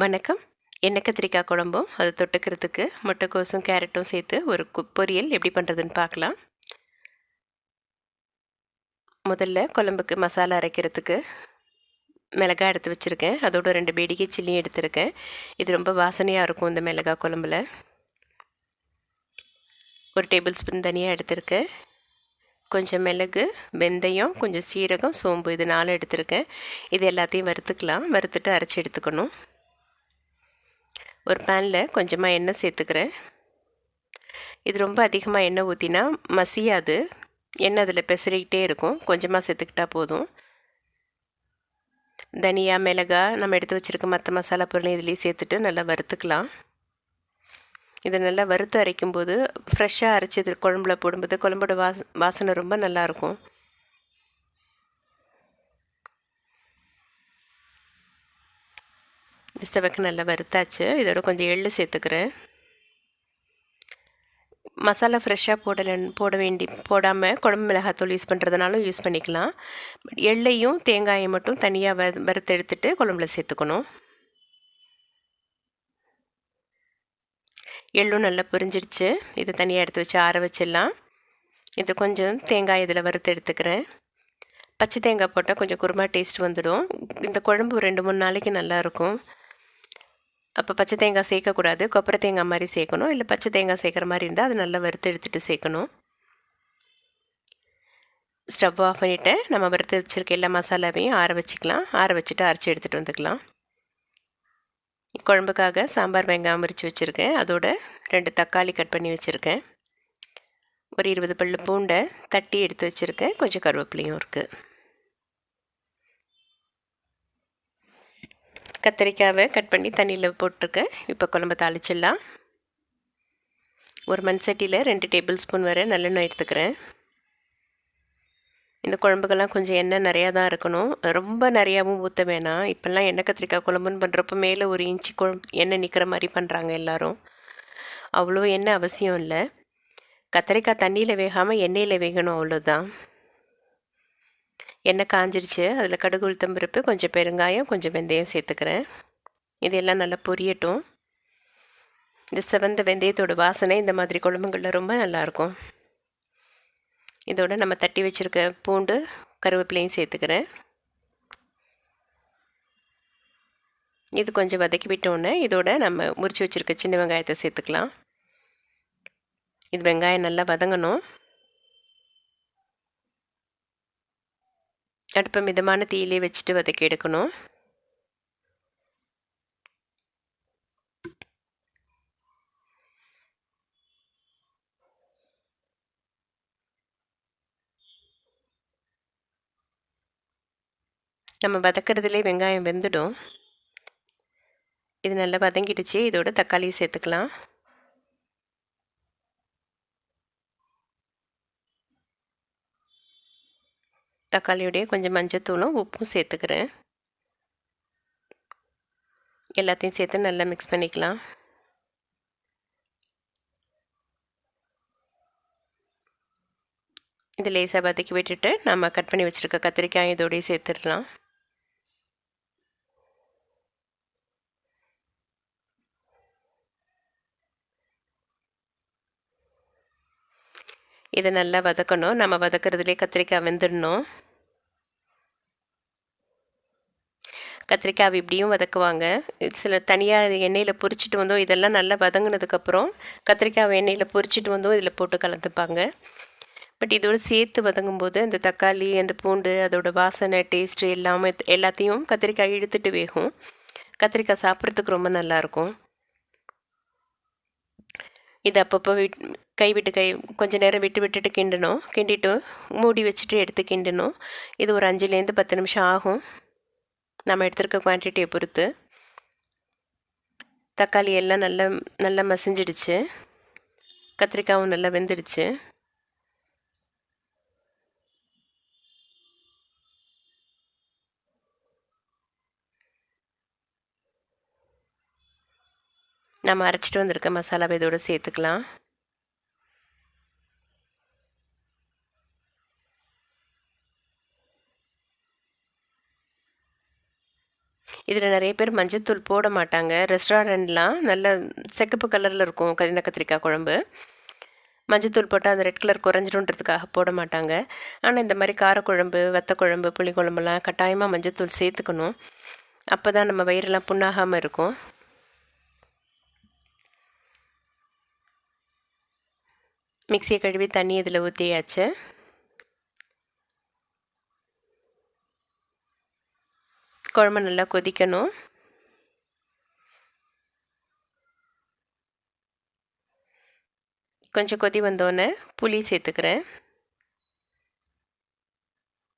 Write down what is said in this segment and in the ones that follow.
வணக்கம். எண்ணெய் கத்திரிக்காய் குழம்பும் அதை தொட்டுக்கிறதுக்கு முட்டைக்கோஸும் கேரட்டும் சேர்த்து ஒரு பொரியல் எப்படி பண்ணுறதுன்னு பார்க்கலாம். முதல்ல குழம்புக்கு மசாலா அரைக்கிறதுக்கு மிளகாய் எடுத்து வச்சுருக்கேன். அதோட 2 பேடிகை சில்லியும் எடுத்திருக்கேன். இது ரொம்ப வாசனையாக இருக்கும் இந்த மிளகாய் குழம்புல. 1 டேபிள் ஸ்பூன் தனியாக எடுத்திருக்கேன். கொஞ்சம் மிளகு, வெந்தயம், கொஞ்சம் சீரகம், சோம்பு இது 4 எடுத்திருக்கேன். இது எல்லாத்தையும் வறுத்துக்கலாம். வறுத்துட்டு அரைச்சி எடுத்துக்கணும். ஒரு பேனில் கொஞ்சமாக எண்ணெய் சேர்த்துக்கிறேன். இது ரொம்ப அதிகமாக எண்ணெய் ஊற்றினா மசியாது. எண்ணெய் அதில் பெசரிக்கிட்டே இருக்கும். கொஞ்சமாக சேர்த்துக்கிட்டா போதும். தனியா, மிளகாய் நம்ம எடுத்து வச்சுருக்க மற்ற மசாலா பொருளையும் இதுலேயும் சேர்த்துட்டு நல்லா வறுத்துக்கலாம். இதை நல்லா வறுத்து அரைக்கும்போது ஃப்ரெஷ்ஷாக அரைச்சி குழம்புல போடும்போது குழம்போட வாசனை ரொம்ப நல்லாயிருக்கும். இந்த செவக்கு நல்லா வறுத்தாச்சு. இதோட கொஞ்சம் எள்ளு சேர்த்துக்கிறேன். மசாலா ஃப்ரெஷ்ஷாக போடாமல் குழம்பு மிளகாத்தூள் யூஸ் பண்ணுறதுனாலும் யூஸ் பண்ணிக்கலாம். எள்ளையும் தேங்காயை மட்டும் தனியாக வறுத்து எடுத்துகிட்டு குழம்புல சேர்த்துக்கணும். எள்ளும் நல்லா பொரிஞ்சிடுச்சு. இதை தனியாக எடுத்து வச்சு ஆற வச்சிடலாம். இது கொஞ்சம் தேங்காய் இதில் வறுத்து எடுத்துக்கிறேன். பச்சை தேங்காய் போட்டால் கொஞ்சம் குருமா டேஸ்ட் வந்துடும். இந்த குழம்பு 2-3 நாளைக்கு நல்லாயிருக்கும். அப்போ பச்சை தேங்காய் சேர்க்கக்கூடாது. கொப்பரை தேங்காய் மாதிரி சேர்க்கணும். இல்லை பச்சை தேங்காய் சேர்க்குற மாதிரி இருந்தால் அது நல்லா வறுத்து எடுத்துகிட்டு சேர்க்கணும். ஸ்டவ் ஆஃப் பண்ணிவிட்டு நம்ம வறுத்து வச்சுருக்க எல்லா மசாலாவையும் ஆற வச்சுக்கலாம். ஆற வச்சுட்டு அரைச்சி எடுத்துகிட்டு வந்துக்கலாம். குழம்புக்காக சாம்பார் வெங்காயம் முறித்து வச்சுருக்கேன். அதோட 2 தக்காளி கட் பண்ணி வச்சுருக்கேன். ஒரு 20 பல்லு பூண்டை தட்டி எடுத்து வச்சுருக்கேன். கொஞ்சம் கருவேப்பிலையும் இருக்குது. கத்திரிக்காவை கட் பண்ணி தண்ணியில் போட்டிருக்கேன். இப்போ குழம்பு தாளிச்சிடலாம். ஒரு மண் சட்டியில் 2 டேபிள் ஸ்பூன் வரை நல்லெண்ணெய் எடுத்துக்கிறேன். இந்த குழம்புக்கெல்லாம் கொஞ்சம் எண்ணெய் நிறையா தான் இருக்கணும். ரொம்ப நிறையாவும் ஊற்ற வேணாம். இப்போல்லாம் எண்ணெய் கத்திரிக்காய் குழம்புன்னு பண்ணுறப்ப மேலே 1 இன்ச்சு எண்ணெய் நிற்கிற மாதிரி பண்ணுறாங்க எல்லோரும். அவ்வளோ எண்ணெய் அவசியம் இல்லை. கத்திரிக்காய் தண்ணியில் வேகாமல் எண்ணெயில் வேகணும், அவ்வளோதான். எண்ணெய் காஞ்சிருச்சு. அதில் கடுகு, உளுத்தம் பருப்பு, கொஞ்சம் பெருங்காயம், கொஞ்சம் வெந்தயம் சேர்த்துக்கிறேன். இதெல்லாம் நல்லா பொரியட்டும். இந்த செவந்த வெந்தயத்தோட வாசனை இந்த மாதிரி குழம்புகளில் ரொம்ப நல்லாயிருக்கும். இதோட நம்ம தட்டி வச்சுருக்க பூண்டு, கருவேப்பிலையும் சேர்த்துக்கிறேன். இது கொஞ்சம் வதக்கி விட்டோன்னே இதோட நம்ம முறித்து வச்சுருக்க சின்ன வெங்காயத்தை சேர்த்துக்கலாம். இது வெங்காயம் நல்லா வதங்கணும். அடுப்பை மிதமான தீயிலே வச்சுட்டு வதக்கி எடுக்கணும். நம்ம வதக்கிறதுலே வெங்காயம் வெந்துடும். இது நல்லா வதங்கிடுச்சு. இதோட தக்காளியை சேர்த்துக்கலாம். தக்காளியோடைய கொஞ்சம் மஞ்சத்தூளும் உப்பும் சேர்த்துக்கிறேன். எல்லாத்தையும் சேர்த்து நல்லா மிக்ஸ் பண்ணிக்கலாம். இது லேசாக வதக்கி விட்டுட்டு நம்ம கட் பண்ணி வச்சுருக்க கத்திரிக்காய் இதோடய சேர்த்துடலாம். இதை நல்லா வதக்கணும். நம்ம வதக்கிறதுலே கத்திரிக்காய் வெந்துடணும். கத்திரிக்காய் இப்படியும் வதக்குவாங்க. சில தனியாக எண்ணெயில் பொரிச்சிட்டு வந்தோம். இதெல்லாம் நல்லா வதங்கினதுக்கப்புறம் கத்திரிக்காய் எண்ணெயில் பொரிச்சிட்டு வந்தோம் இதில் போட்டு கலந்துப்பாங்க. பட் இதோடு சேர்த்து வதங்கும்போது அந்த தக்காளி, அந்த பூண்டு, அதோட வாசனை, டேஸ்ட்டு எல்லாத்தையும் கத்திரிக்காய் இழுத்துட்டு வேகும். கத்திரிக்காய் சாப்பிட்றதுக்கு ரொம்ப நல்லாயிருக்கும். இது அப்பப்போ கை கொஞ்சம் நேரம் விட்டுட்டு கிண்டணும். கிண்டிட்டு மூடி வச்சுட்டு எடுத்து கிண்டணும். இது ஒரு 5லேருந்து 10 நிமிஷம் ஆகும், நம்ம எடுத்துருக்க குவான்டிட்டியை பொறுத்து. தக்காளி எல்லாம் நல்லா மசிஞ்சிடுச்சு. கத்திரிக்காயும் நல்லா வெந்துடுச்சு. நம்ம அரைச்சிட்டு வந்திருக்க மசாலாவை இதோடு சேர்த்துக்கலாம். இதில் நிறைய பேர் மஞ்சத்தூள் போட மாட்டாங்க. ரெஸ்டாரண்ட்லாம் நல்ல சிகப்பு கலரில் இருக்கும் எண்ணெய் கத்திரிக்காய் குழம்பு. மஞ்சத்தூள் போட்டால் அந்த ரெட் கலர் குறைஞ்சிடும்ன்றதுக்காக போட மாட்டாங்க. ஆனால் இந்த மாதிரி காரக்குழம்பு, வத்தக்குழம்பு, புளிக்குழம்புலாம் கட்டாயமாக மஞ்சத்தூள் சேர்த்துக்கணும். அப்போ தான் நம்ம வயிறெல்லாம் புண்ணாகாமல் இருக்கும். மிக்சியை கழுவி தண்ணி இதில் ஊற்றியாச்சு. குழம்பு நல்லா கொதிக்கணும். கொஞ்சம் கொதி வந்தோடனே புளி சேர்த்துக்கிறேன்.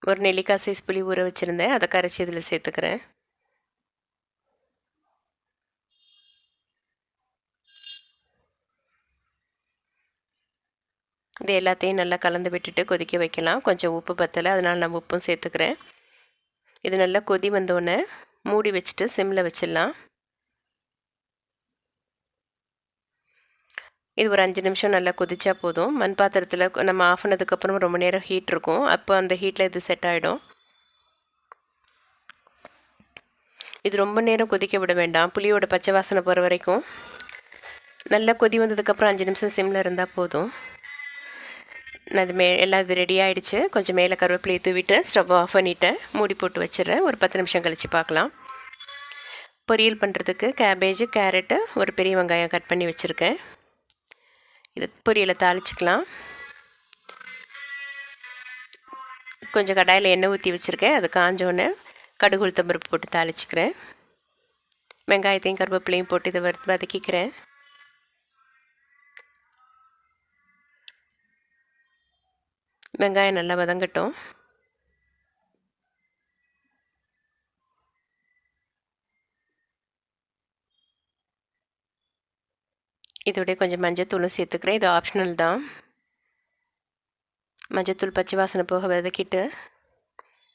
ஒரு நெல்லிக்காய் சைஸ் புளி ஊற வச்சுருந்தேன், அதை கரைச்சி இதில் சேர்த்துக்கிறேன். இது எல்லாத்தையும் நல்லா கலந்து விட்டுட்டு கொதிக்க வைக்கலாம். கொஞ்சம் உப்பு பத்தலை, அதனால் நான் உப்பும் சேர்த்துக்கிறேன். இது நல்லா கொதி வந்தோடனே மூடி வச்சுட்டு சிம்மில் வச்சிடலாம். இது ஒரு 5 நிமிஷம் நல்லா கொதிச்சா போதும். மண் பாத்திரத்தில் நம்ம ஆஃப் பண்ணதுக்கப்புறம் ரொம்ப நேரம் ஹீட் இருக்கும். அப்போ அந்த ஹீட்டில் இது செட் ஆகிடும். இது ரொம்ப நேரம் கொதிக்க விட வேண்டாம். புளியோட பச்சை வாசனை போகிற வரைக்கும் நல்லா கொதி வந்ததுக்கப்புறம் 5 நிமிஷம் சிம்மில் இருந்தால் போதும். நான் இது எல்லாம் இது ரெடி ஆகிடுச்சு. கொஞ்சம் மேலே கருவேப்பிலையை தூவிட்டு ஸ்டவ் ஆஃப் பண்ணிவிட்டு மூடி போட்டு வச்சிடறேன். ஒரு 10 நிமிஷம் கழித்து பார்க்கலாம். பொரியல் பண்ணுறதுக்கு கேபேஜ், கேரட்டு, ஒரு பெரிய வெங்காயம் கட் பண்ணி வச்சுருக்கேன். இது பொரியலை தாளிச்சிக்கலாம். கொஞ்சம் கடாயில் எண்ணெய் ஊற்றி வச்சுருக்கேன். அது காஞ்சோன்னே கடுகு உளுத்தம் பருப்பு போட்டு தாளிச்சிக்கிறேன். வெங்காயத்தையும் கருவேப்பிலையும் போட்டு இதை வதக்கிக்கிறேன். வெங்காயம் நல்லா வதங்கட்டும். இதோடய கொஞ்சம் மஞ்சத்தூளும் சேர்த்துக்கிறேன். இது ஆப்ஷனல் தான். மஞ்சத்தூள் பச்சை வாசனை போக வதக்கிட்டு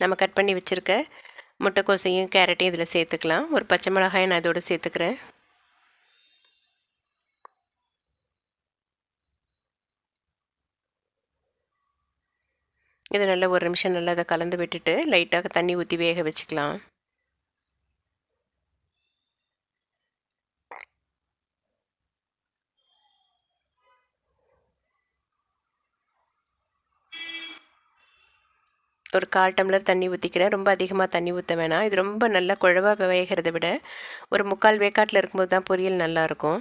நம்ம கட் பண்ணி வச்சுருக்க முட்டைக்கோசையும் கேரட்டையும் இதில் சேர்த்துக்கலாம். ஒரு பச்சை மிளகாயை நான் இதோடு சேர்த்துக்கிறேன். இது நல்லா ஒரு நிமிஷம் நல்லா அதை கலந்து விட்டுட்டு லைட்டாக தண்ணி ஊற்றி வேக வச்சுக்கலாம். ஒரு 1/4 டம்ளர் தண்ணி ஊற்றிக்கிறேன். ரொம்ப அதிகமாக தண்ணி ஊற்ற வேணாம். இது ரொம்ப நல்லா குழவாக வேகிறத விட ஒரு 3/4 வேக்காட்டில் இருக்கும்போது தான் பொரியல் நல்லாயிருக்கும்.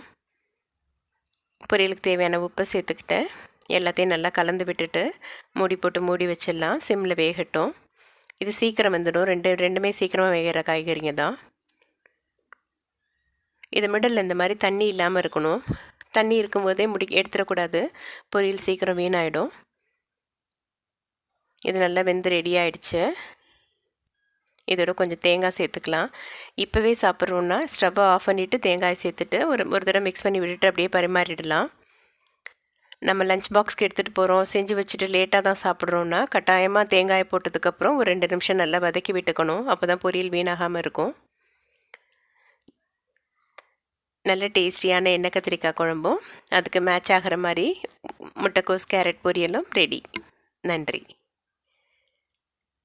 பொரியலுக்கு தேவையான உப்பை சேர்த்துக்கிட்டேன். எல்லாத்தையும் நல்லா கலந்து விட்டுட்டு மூடி போட்டு மூடி வச்சிடலாம். சிம்மில் வேகட்டும். இது சீக்கிரம் வந்துடும். ரெண்டுமே சீக்கிரமாக வேகிற காய்கறிங்க தான். இது மிடலில் இந்த மாதிரி தண்ணி இல்லாமல் இருக்கணும். தண்ணி இருக்கும்போதே எடுத்துடக்கூடாது. பொரியல் சீக்கிரம் வீணாயிடும். இது நல்லா வெந்து ரெடி ஆகிடுச்சு. இதோட கொஞ்சம் தேங்காய் சேர்த்துக்கலாம். இப்போவே சாப்பிட்றோன்னா ஸ்டவ்வை ஆஃப் பண்ணிவிட்டு தேங்காய் சேர்த்துட்டு ஒரு தடவை மிக்ஸ் பண்ணி விட்டுட்டு அப்படியே பரிமாறிடலாம். நம்ம லஞ்ச் பாக்ஸ்க்கு எடுத்துகிட்டு போகிறோம், செஞ்சு வச்சுட்டு லேட்டாக தான் சாப்பிட்றோன்னா கட்டாயமாக தேங்காயை போட்டதுக்கப்புறம் ஒரு 2 நிமிஷம் நல்லா வதக்கி விட்டுக்கணும். அப்போ தான் பொரியல் வீணாகாமல் இருக்கும். நல்ல டேஸ்டியான எண்ணெய் கத்திரிக்காய் குழம்பும் அதுக்கு மேட்ச் ஆகிற மாதிரி முட்டைக்கோஸ் கேரட் பொரியலும் ரெடி. நன்றி.